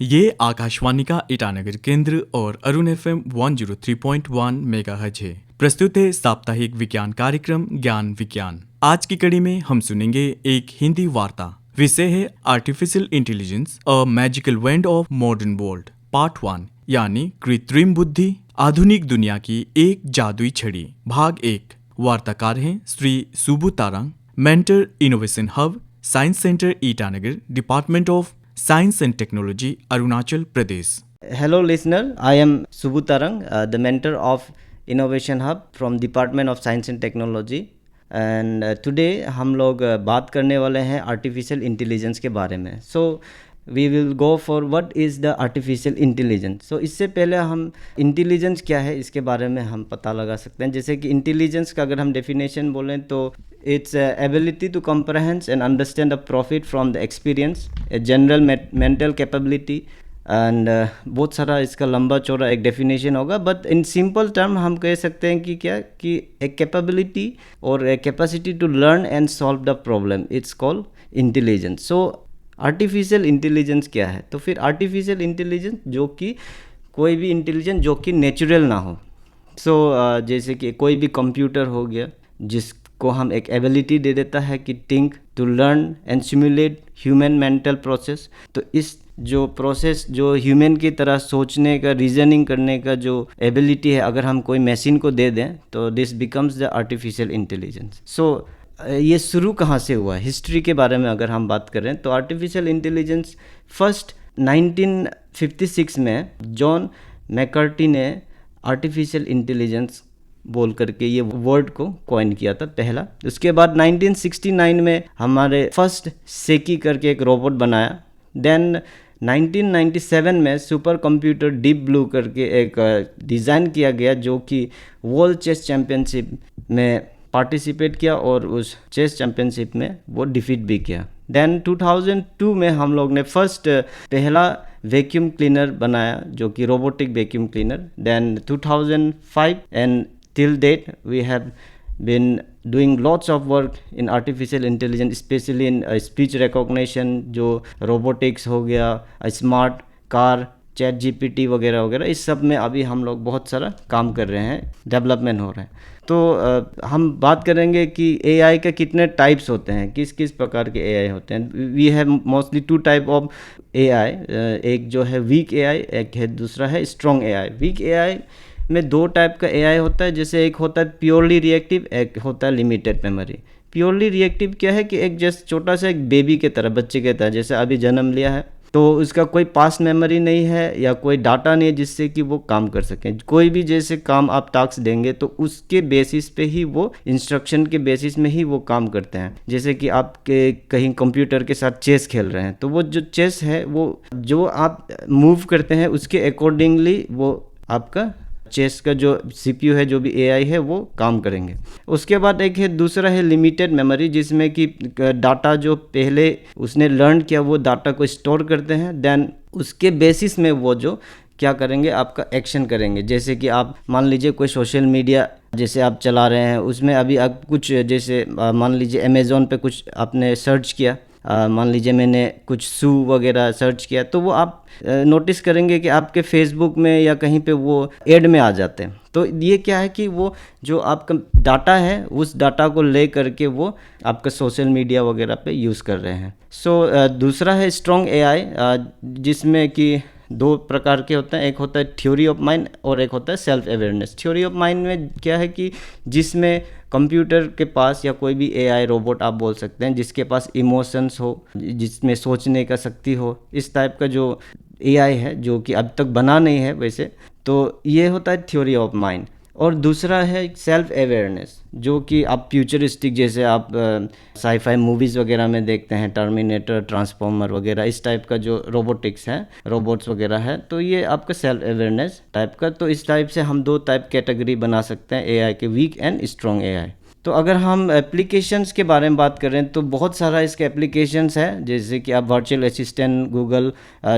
ये आकाशवाणी का ईटानगर केंद्र और अरुण एफएम 103.1 मेगाहर्ट्ज है। प्रस्तुत है साप्ताहिक विज्ञान कार्यक्रम ज्ञान विज्ञान। आज की कड़ी में हम सुनेंगे एक हिंदी वार्ता। विषय है artificial intelligence a magical wand of modern world part 1 यानी कृत्रिम बुद्धि आधुनिक दुनिया की एक जादुई छड़ी भाग 1। वार्ताकार हैं Shri Subu Tarang, mentor innovation hub science centre Itanagar, department of Science and Technology, Arunachal Pradesh. Hello listener, I am Subbu Tarang, the mentor of Innovation Hub from Department of Science and Technology. And today हम लोग बात करने वाले हैं artificial intelligence के बारे में. So we will go for what is the artificial intelligence. So इससे पहले हम intelligence क्या है इसके बारे में हम पता लगा सकते हैं. जैसे कि intelligence का अगर हम definition बोलें तो it's ability to comprehend and understand a profit from the experience, a general mental capability and बहुत सारा इसका लंबा चौड़ा एक डेफिनेशन होगा. बट इन सिंपल टर्म हम कह सकते हैं कि क्या कि एक कैपेबिलिटी और एक capacity to learn and solve the problem, it's called intelligence. So artificial intelligence क्या है? तो फिर आर्टिफिशियल इंटेलिजेंस जो कि कोई भी इंटेलिजेंस जो कि नेचुरल ना हो. सो जैसे कि कोई भी कंप्यूटर हो गया जिसको हम एक एबिलिटी दे देता है कि think, to learn and simulate human mental process. तो इस जो प्रोसेस जो ह्यूमन की तरह सोचने का, रीजनिंग करने का जो एबिलिटी है अगर हम कोई मशीन को दे दें तो this becomes the artificial intelligence. So ये शुरू कहाँ से हुआ? हिस्ट्री के बारे में अगर हम बात करें तो आर्टिफिशियल इंटेलिजेंस फर्स्ट 1956 में जॉन मैककार्टी ने आर्टिफिशियल इंटेलिजेंस बोल करके ये वर्ड को कॉइन किया था पहला. उसके बाद 1969 में हमारे फर्स्ट सेकी करके एक रोबोट बनाया. देन 1997 में सुपर कंप्यूटर डीप ब्लू करके एक डिज़ाइन किया गया जो कि वर्ल्ड चेस चैम्पियनशिप में पार्टिसिपेट किया और उस चेस चैम्पियनशिप में वो डिफीट भी किया. देन 2002 में हम लोग ने फर्स्ट पहला वैक्यूम क्लीनर बनाया जो कि robotic vacuum cleaner. Then 2005 and till date we have been doing lots of work in artificial intelligence, especially in speech recognition जो robotics हो गया, smart car, चैट जीपीटी वगैरह वगैरह, इस सब में अभी हम लोग बहुत सारा काम कर रहे हैं, डेवलपमेंट हो रहे हैं. तो हम बात करेंगे कि एआई के कितने टाइप्स होते हैं, किस किस प्रकार के एआई होते हैं. We have mostly 2 type of AI. एक जो है वीक एआई, एक है दूसरा है स्ट्रॉन्ग एआई. वीक एआई में 2 टाइप का एआई होता है. जैसे एक होता है प्योरली रिएक्टिव, एक होता है लिमिटेड मेमोरी. प्योरली रिएक्टिव क्या है कि एक जैसे छोटा सा एक बेबी के तरह, बच्चे के तरह, जैसे अभी जन्म लिया है तो उसका कोई पास्ट मेमोरी नहीं है या कोई डाटा नहीं है जिससे कि वो काम कर सकें. कोई भी जैसे काम आप टास्क देंगे तो उसके बेसिस पे ही वो इंस्ट्रक्शन के बेसिस में ही वो काम करते हैं. जैसे कि आप कहीं कंप्यूटर के साथ चेस खेल रहे हैं तो वो जो चेस है वो जो आप मूव करते हैं उसके अकॉर्डिंगली वो आपका चेस का जो सीपीयू है, जो भी एआई है, वो काम करेंगे. उसके बाद एक है दूसरा है लिमिटेड मेमोरी, जिसमें कि डाटा जो पहले उसने लर्न किया वो डाटा को स्टोर करते हैं. देन उसके बेसिस में वो जो क्या करेंगे, आपका एक्शन करेंगे. जैसे कि आप मान लीजिए कोई सोशल मीडिया जैसे आप चला रहे हैं, उसमें अभी आप कुछ जैसे मान लीजिए अमेज़ॉन पे कुछ आपने सर्च किया, मान लीजिए मैंने कुछ शू वगैरह सर्च किया, तो वो आप नोटिस करेंगे कि आपके फेसबुक में या कहीं पे वो ऐड में आ जाते हैं. तो ये क्या है कि वो जो आपका डाटा है उस डाटा को ले करके वो आपका सोशल मीडिया वगैरह पे यूज़ कर रहे हैं. सो दूसरा है स्ट्रॉन्ग एआई, जिसमें कि 2 प्रकार के होते हैं. एक होता है थ्योरी ऑफ माइंड और एक होता है self awareness. Theory of mind में क्या है कि जिसमें कंप्यूटर के पास या कोई भी एआई रोबोट आप बोल सकते हैं जिसके पास इमोशंस हो, जिसमें सोचने का शक्ति हो, इस टाइप का जो एआई है जो कि अब तक बना नहीं है वैसे, तो ये होता है थ्योरी ऑफ माइंड. और दूसरा है सेल्फ अवेयरनेस, जो कि आप फ्यूचरिस्टिक जैसे आप साईफाई मूवीज़ वगैरह में देखते हैं, टर्मिनेटर, ट्रांसफॉर्मर वगैरह, इस टाइप का जो रोबोटिक्स है, रोबोट्स वगैरह है, तो ये आपका सेल्फ अवेयरनेस टाइप का. तो इस टाइप से हम 2 टाइप कैटेगरी बना सकते हैं एआई के, वीक एंड स्ट्रॉन्ग एआई. तो अगर हम एप्लीकेशंस के बारे में बात करें तो बहुत सारा इसके एप्लीकेशंस है, जैसे कि आप वर्चुअल असिस्टेंट गूगल,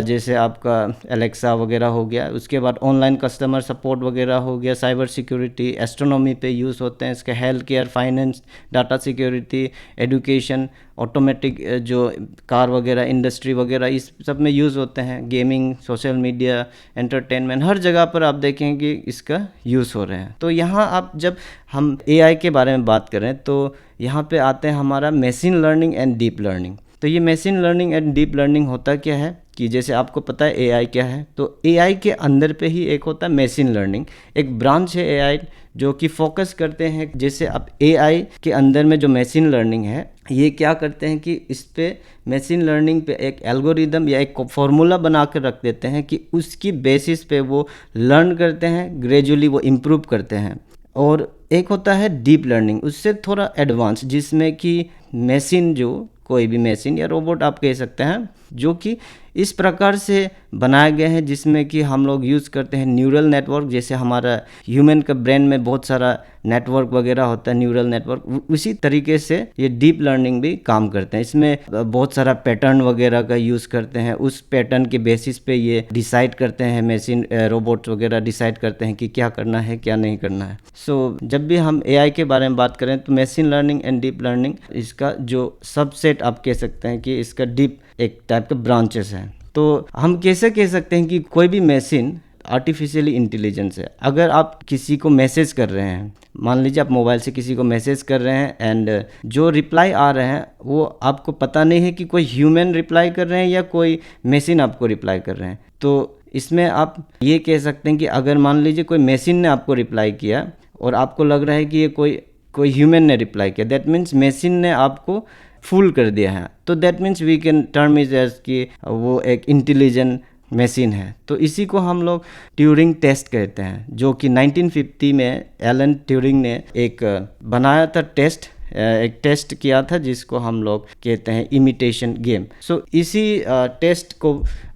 जैसे आपका एलेक्सा वगैरह हो गया, उसके बाद ऑनलाइन कस्टमर सपोर्ट वगैरह हो गया, साइबर सिक्योरिटी, एस्ट्रोनॉमी पे यूज़ होते हैं इसके, health care, finance, data security, education, automatic जो कार वगैरह, इंडस्ट्री वगैरह, इस सब में यूज़ होते हैं, गेमिंग, सोशल मीडिया, एंटरटेनमेंट, हर जगह पर आप देखेंगे इसका यूज़ हो रहे हैं। तो यहाँ आप जब हम एआई के बारे में बात करें तो यहाँ पे आते हैं हमारा machine learning and deep learning. तो ये machine learning and deep learning होता क्या है कि जैसे आपको पता है एआई क्या है, तो एआई के अंदर पे ही एक होता है मशीन लर्निंग, एक ब्रांच है एआई जो कि फोकस करते हैं। जैसे अब एआई के अंदर में जो मशीन लर्निंग है, ये क्या करते हैं कि इस पे मशीन लर्निंग पे एक एल्गोरिदम या एक फॉर्मूला बना कर रख देते हैं कि उसकी बेसिस पे वो लर्न करते हैं, ग्रेजुअली वो इम्प्रूव करते हैं। और एक होता है डीप लर्निंग, उससे थोड़ा एडवांस, जिसमें कि मशीन, जो कोई भी मशीन या रोबोट आप कह सकते हैं, जो कि इस प्रकार से बनाए गए हैं जिसमें कि हम लोग यूज़ करते हैं न्यूरल नेटवर्क। जैसे हमारा ह्यूमन का ब्रेन में बहुत सारा नेटवर्क वगैरह होता है, न्यूरल नेटवर्क, उसी तरीके से ये डीप लर्निंग भी काम करते हैं। इसमें बहुत सारा पैटर्न वगैरह का यूज़ करते हैं, उस पैटर्न के बेसिस पे ये डिसाइड करते हैं, मशीन रोबोट्स वगैरह डिसाइड करते हैं कि क्या करना है क्या नहीं करना है। सो जब भी हम एआई के बारे में बात करें तो machine learning and deep learning, इसका जो सबसेट आप कह सकते हैं कि इसका डीप एक टाइप का ब्रांचेस है। तो हम कैसे कह सकते हैं कि कोई भी मशीन आर्टिफिशियली इंटेलिजेंस है। अगर आप किसी को मैसेज कर रहे हैं, मान लीजिए आप मोबाइल से किसी को मैसेज कर रहे हैं एंड जो रिप्लाई आ रहे हैं वो आपको पता नहीं है कि कोई ह्यूमन रिप्लाई कर रहे हैं या कोई मशीन आपको रिप्लाई कर रहे हैं। तो इसमें आप ये कह सकते हैं कि अगर मान लीजिए कोई मशीन ने आपको रिप्लाई किया और आपको लग रहा है कि ये कोई ह्यूमन ने रिप्लाई किया, दैट मीन्स मशीन ने आपको फूल कर दिया है। तो that means we can term is as कि वो एक इंटेलिजेंट मशीन है। तो इसी को हम लोग ट्यूरिंग टेस्ट कहते हैं, जो कि 1950 में एलन ट्यूरिंग ने एक बनाया था टेस्ट, एक टेस्ट किया था जिसको हम लोग कहते हैं इमिटेशन गेम। सो इसी टेस्ट को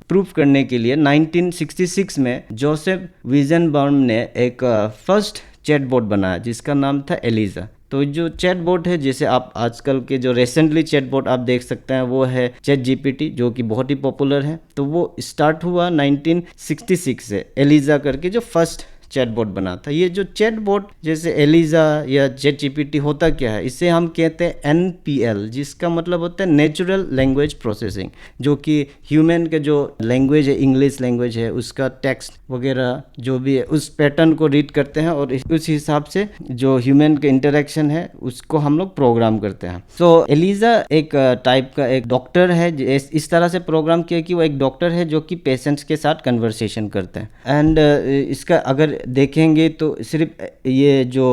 प्रूफ करने के लिए 1966 में जोसेफ विजनबर्म ने एक फर्स्ट चैटबॉट बनाया जिसका नाम था एलिजा। तो जो चैटबॉट है, जैसे आप आजकल के जो रिसेंटली चैटबॉट आप देख सकते हैं वो है चैट जीपीटी, जो कि बहुत ही पॉपुलर है। तो वो स्टार्ट हुआ 1966 से, एलिजा करके जो फर्स्ट चैटबॉट बना था। ये जो चैटबॉट जैसे एलिजा या चैट जीपीटी होता क्या है, इसे हम कहते हैं एनपीएल, जिसका मतलब होता है नेचुरल लैंग्वेज प्रोसेसिंग, जो कि ह्यूमन के जो लैंग्वेज है, इंग्लिश लैंग्वेज है, उसका टेक्स्ट वगैरह जो भी है उस पैटर्न को रीड करते हैं और उस हिसाब से जो ह्यूमन के इंटरेक्शन है उसको हम लोग प्रोग्राम करते हैं। सो एलिजा एक टाइप का एक डॉक्टर है, इस तरह से प्रोग्राम किया कि वो एक डॉक्टर है जो कि पेशेंट्स के साथ कन्वर्सेशन करते हैं। एंड इसका अगर देखेंगे तो सिर्फ ये जो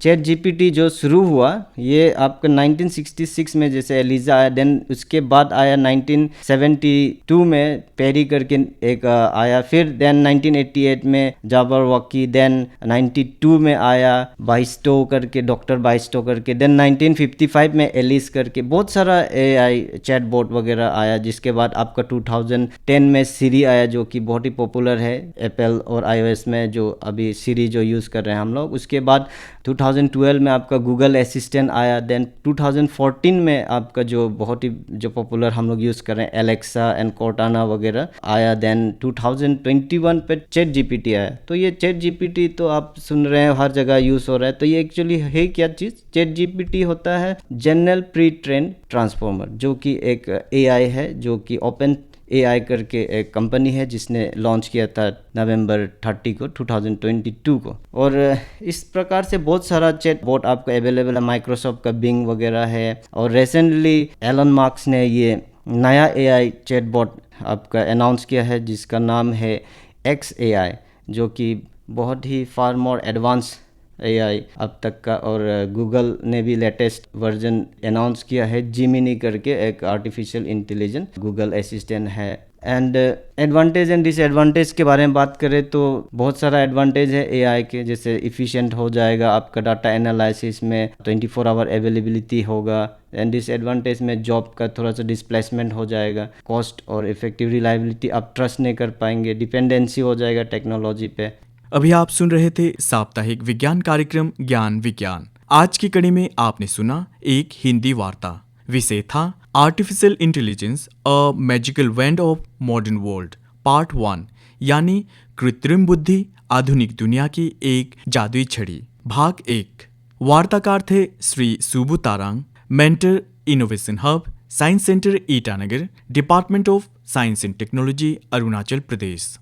चैट जीपीटी जो शुरू हुआ ये आपका 1966 में जैसे एलिजा आया, देन उसके बाद आया 1972 में पेरी करके एक आया, फिर देन 1988 में जाबरवॉकी, देन 92 में आया बाइस्टो करके, डॉक्टर बाइस्टो करके, देन 1955 में एलिस करके बहुत सारा एआई चैटबॉट वगैरह आया। जिसके बाद आपका 2010 में सीरी आया जो कि बहुत ही पॉपुलर है एप्पल और iOS में, जो अभी सीरी जो यूज़ कर रहे हैं हम लोग। उसके बाद 2012 में आपका गूगल असिस्टेंट आया, देन 2014 में आपका जो बहुत ही जो पॉपुलर हम लोग यूज़ कर रहे हैं एलेक्सा एंड कोर्टाना वगैरह आया, देन 2021 पे चैट जीपीटी आया। तो ये चैट जीपीटी तो आप सुन रहे हैं हर जगह यूज़ हो रहा है। तो ये एक्चुअली है क्या चीज़? चैट जीपीटी होता है जनरल प्री ट्रेन ट्रांसफॉर्मर, जो कि एक एआई है, जो कि ओपन एआई करके एक कंपनी है जिसने लॉन्च किया था नवंबर 30 को 2022 को। और इस प्रकार से बहुत सारा चैट बोट आपको अवेलेबल है, माइक्रोसॉफ्ट का बिंग वगैरह है। और रिसेंटली एलन मार्क्स ने ये नया एआई चैट बोट आपका अनाउंस किया है जिसका नाम है XAI, जो कि बहुत ही फार मोर एडवांस एआई अब तक का। और गूगल ने भी लेटेस्ट वर्जन अनाउंस किया है, जिमिनी करके एक आर्टिफिशियल इंटेलिजेंस गूगल असिस्टेंट है। एंड एडवांटेज एंड डिसएडवांटेज के बारे में बात करें तो बहुत सारा एडवांटेज है एआई के, जैसे इफ़िशिएंट हो जाएगा आपका डाटा एनालिसिस में, 24 आवर अवेलेबिलिटी होगा। एंड डिसएडवांटेज में जॉब का थोड़ा सा डिस्प्लेसमेंट हो जाएगा, कॉस्ट और इफेक्टिव रिलायबिलिटी आप ट्रस्ट नहीं कर पाएंगे, डिपेंडेंसी हो जाएगा टेक्नोलॉजी पे। अभी आप सुन रहे थे साप्ताहिक विज्ञान कार्यक्रम ज्ञान विज्ञान। आज की कड़ी में आपने सुना एक हिंदी वार्ता। विषय था artificial intelligence a magical wand of modern world part 1, यानी कृत्रिम बुद्धि आधुनिक दुनिया की एक जादुई छड़ी भाग 1। वार्ताकार थे Shri Subu Tarang, mentor innovation hub science centre Itanagar, department of science and technology, Arunachal Pradesh.